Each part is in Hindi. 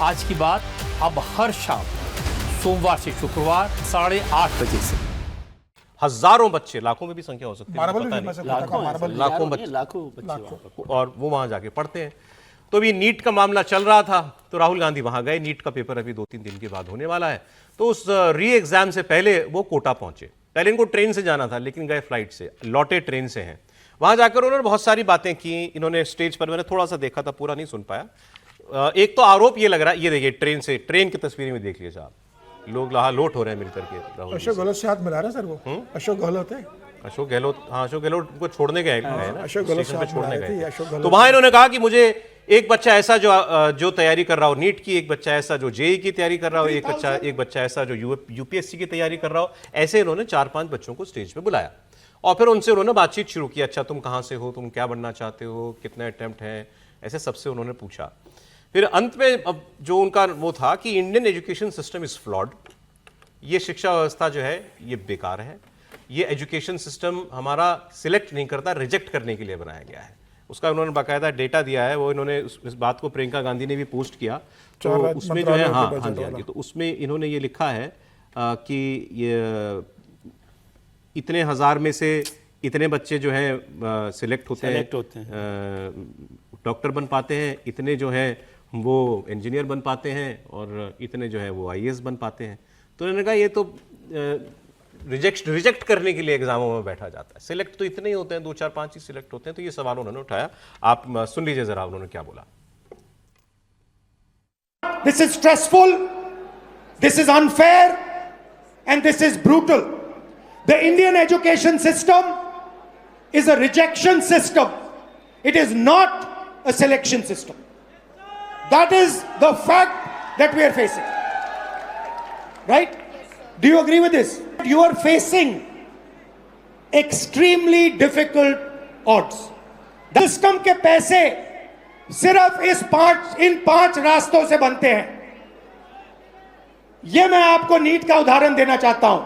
आज की बात अब हर शाम सोमवार से शुक्रवार 8:30 बजे से। हजारों बच्चे, लाखों में भी संख्या हो सकती है, मार्बल पता भी नहीं। लाखों बच्चे और वो वहां जाके पढ़ते हैं। तो अभी नीट का मामला चल रहा था, तो राहुल गांधी वहां गए। नीट का पेपर अभी 2-3 दिन के बाद होने वाला है। तो उस री एग्जाम से पहले वो कोटा पहुंचे। पहले इनको ट्रेन से जाना था, लेकिन गए फ्लाइट से, लौटे ट्रेन से हैं। वहां जाकर उन्होंने बहुत सारी बातें की। इन्होंने स्टेज पर, मैंने थोड़ा सा देखा था, पूरा नहीं सुन पाया। एक तो आरोप ये लग रहा है, ये देखिए ट्रेन की तस्वीरें में देख लीजिए आप, लोग लोट हो रहे हैं मिलकर के। राहुल अशोक गहलोत से हाथ मिला रहा है सर वो। अशोक गहलोत है, अशोक गहलोत, हाँ अशोक गहलोत को छोड़ने गए ना, अशोक गहलोत स्टेशन पे छोड़ने गए। अशोक गहलोत। तो वहां इन्होंने कहा कि मुझे एक बच्चा ऐसा जो तैयारी कर रहा हो नीट की, एक बच्चा ऐसा जो जेईई की तैयारी कर रहा हो, एक बच्चा ऐसा जो यूपीएससी की तैयारी कर रहा हो। ऐसे इन्होंने 4-5 बच्चों को स्टेज पे बुलाया और फिर उनसे उन्होंने बातचीत शुरू की। अच्छा, तुम कहाँ से हो, तुम क्या बनना चाहते हो, कितने अटेम्प्ट हैं, ऐसे सबसे उन्होंने पूछा। फिर अंत में अब जो उनका वो था कि Indian education system is flawed, ये शिक्षा व्यवस्था जो है ये बेकार है, ये एजुकेशन सिस्टम हमारा सिलेक्ट नहीं करता, रिजेक्ट करने के लिए बनाया गया है। उसका उन्होंने बाकायदा डेटा दिया है, वो इन्होंने इस बात को प्रियंका गांधी ने भी पोस्ट किया। तो उसमें जो है हाँ, तो उसमें इन्होंने ये लिखा है कि ये इतने हजार में से इतने बच्चे जो है सिलेक्ट होते हैं, डॉक्टर बन पाते हैं, इतने जो है वो इंजीनियर बन पाते हैं, और इतने जो है वो आईएएस बन पाते हैं। तो उन्होंने कहा ये तो रिजेक्ट करने के लिए एग्जामों में बैठा जाता है, सिलेक्ट तो इतने ही होते हैं, 2-4-5 ही सिलेक्ट होते हैं। तो ये सवाल उन्होंने उठाया। आप सुन लीजिए जरा उन्होंने क्या बोला। This is stressful, this is unfair, and this is brutal. The Indian education system is a rejection system. It is not a selection system. That is the fact that we are facing. Right? Do you agree with this? You are facing extremely difficult odds. The system के पैसे सिर्फ इन 5 रास्तों से बनते हैं। यह मैं आपको नीट का उदाहरण देना चाहता हूं।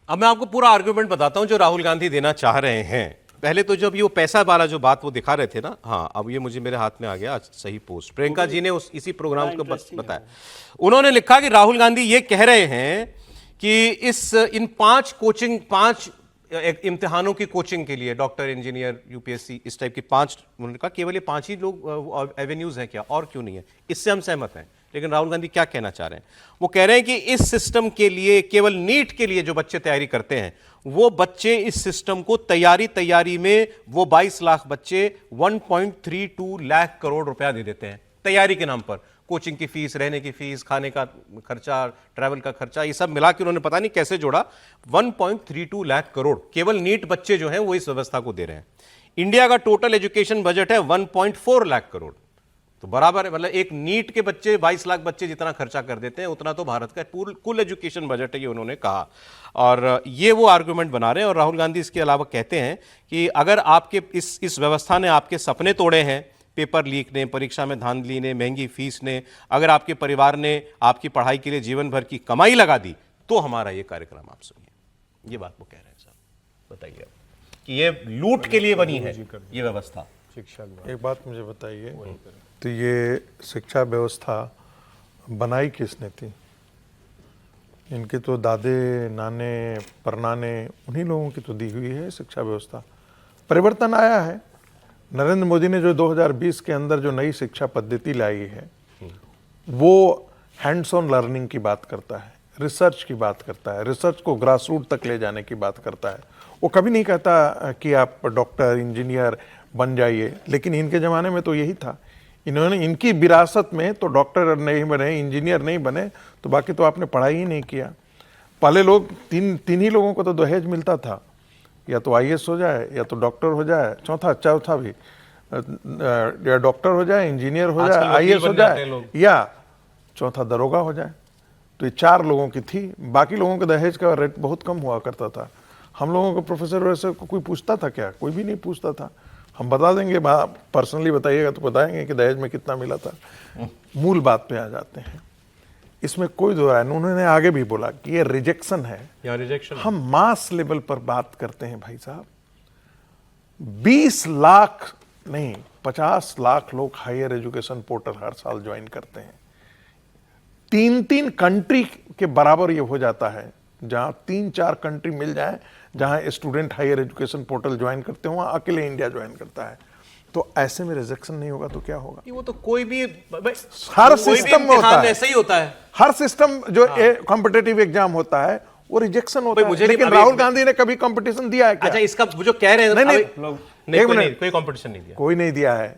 अब मैं आपको पूरा आर्गुमेंट बताता हूं जो राहुल गांधी देना चाह रहे हैं। पहले तो जब ये पैसा वाला जो बात वो दिखा रहे थे ना, हाँ अब ये मुझे मेरे हाथ में आ गया, सही पोस्ट प्रियंका जी ने इसी प्रोग्राम को बताया। उन्होंने लिखा कि राहुल गांधी ये कह रहे हैं कि इन 5 इम्तिहानों की कोचिंग के लिए, डॉक्टर, इंजीनियर, यूपीएससी, इस टाइप की 5, उन्होंने कहा केवल ये 5 ही लोग एवेन्यूज हैं क्या, और क्यों नहीं है? इससे हम सहमत हैं। लेकिन राहुल गांधी क्या कहना चाह रहे हैं? वो कह रहे हैं कि इस सिस्टम के लिए, केवल नीट के लिए जो बच्चे तैयारी करते हैं, वो बच्चे इस सिस्टम को तैयारी में वो 22 लाख बच्चे 1.32 लाख करोड़ रुपया दे देते हैं तैयारी के नाम पर। कोचिंग की फीस, रहने की फीस, खाने का खर्चा, ट्रैवल का खर्चा, ये सब मिला के उन्होंने पता नहीं कैसे जोड़ा, 1.32 लाख करोड़ केवल नीट बच्चे जो हैं वो इस व्यवस्था को दे रहे हैं। इंडिया का टोटल एजुकेशन बजट है 1.4 लाख करोड़, तो बराबर है। मतलब एक नीट के बच्चे 22 लाख बच्चे जितना खर्चा कर देते हैं, उतना तो भारत का कुल एजुकेशन बजट है, ये उन्होंने कहा। और ये वो आर्गुमेंट बना रहे हैं। और राहुल गांधी इसके अलावा कहते हैं कि अगर आपके इस व्यवस्था ने आपके सपने तोड़े हैं, पेपर लीक ने, परीक्षा में धांधली ने, महंगी फीस ने, अगर आपके परिवार ने आपकी पढ़ाई के लिए जीवन भर की कमाई लगा दी, तो हमारा ये कार्यक्रम आप सुनिए। ये बात वो कह रहे हैं। साहब बताइए कि ये लूट के लिए बनी है ये व्यवस्था। शिक्षा, एक बात मुझे बताइए, तो ये शिक्षा व्यवस्था बनाई किसने थी? इनके तो दादे, नाने, परनाने, उन्हीं लोगों की तो दी हुई है शिक्षा व्यवस्था। परिवर्तन आया है। नरेंद्र मोदी ने जो 2020 के अंदर जो नई शिक्षा पद्धति लाई है, वो हैंड्स ऑन लर्निंग की बात करता है, रिसर्च की बात करता है, रिसर्च को ग्रास रूट तक ले जाने की बात करता है। वो कभी नहीं कहता कि आप डॉक्टर, इंजीनियर बन जाइए। लेकिन इनके ज़माने में तो यही था। इन्होंने, इनकी विरासत में तो डॉक्टर नहीं बने, इंजीनियर नहीं बने, तो बाकी तो आपने पढ़ाई ही नहीं किया। पहले लोग तीन ही लोगों को तो दहेज मिलता था, या तो आईएएस हो जाए, या तो डॉक्टर हो जाए, चौथा भी या डॉक्टर हो जाए, इंजीनियर हो जाए, आईएएस हो जाए, या चौथा दरोगा हो जाए। तो ये 4 लोगों की थी। बाकी लोगों के दहेज का रेट बहुत कम हुआ करता था। हम लोगों को प्रोफेसर वैसे कोई पूछता था क्या? कोई भी नहीं पूछता था। हम बता देंगे, पर्सनली बताइएगा तो बताएंगे कि दहेज में कितना मिला था। मूल बात पे आ जाते हैं, इसमें कोई दो राय नहीं। उन्होंने आगे भी बोला कि ये रिजेक्शन है। हम मास लेवल पर बात करते हैं भाई साहब। 20 लाख नहीं, 50 लाख लोग हायर एजुकेशन पोर्टल हर साल ज्वाइन करते हैं। 3-3 कंट्री के बराबर ये हो जाता है, जहां 3-4 कंट्री मिल जाए जहां student higher education portal join करते हो, वहां अकेले इंडिया ज्वाइन करता है। तो ऐसे में रिजेक्शन नहीं होगा तो क्या होगा? वो तो कोई भी हर सिस्टम में होता है, ऐसा ही होता है। हर सिस्टम जो कॉम्पिटिटिव एग्जाम होता है वो रिजेक्शन होता है। मुझे लेकिन राहुल गांधी ने कभी कंपटीशन दिया है क्या? अच्छा, इसका जो कह रहे हैं नहीं, कोई कंपटीशन नहीं दिया। कोई नहीं दिया है।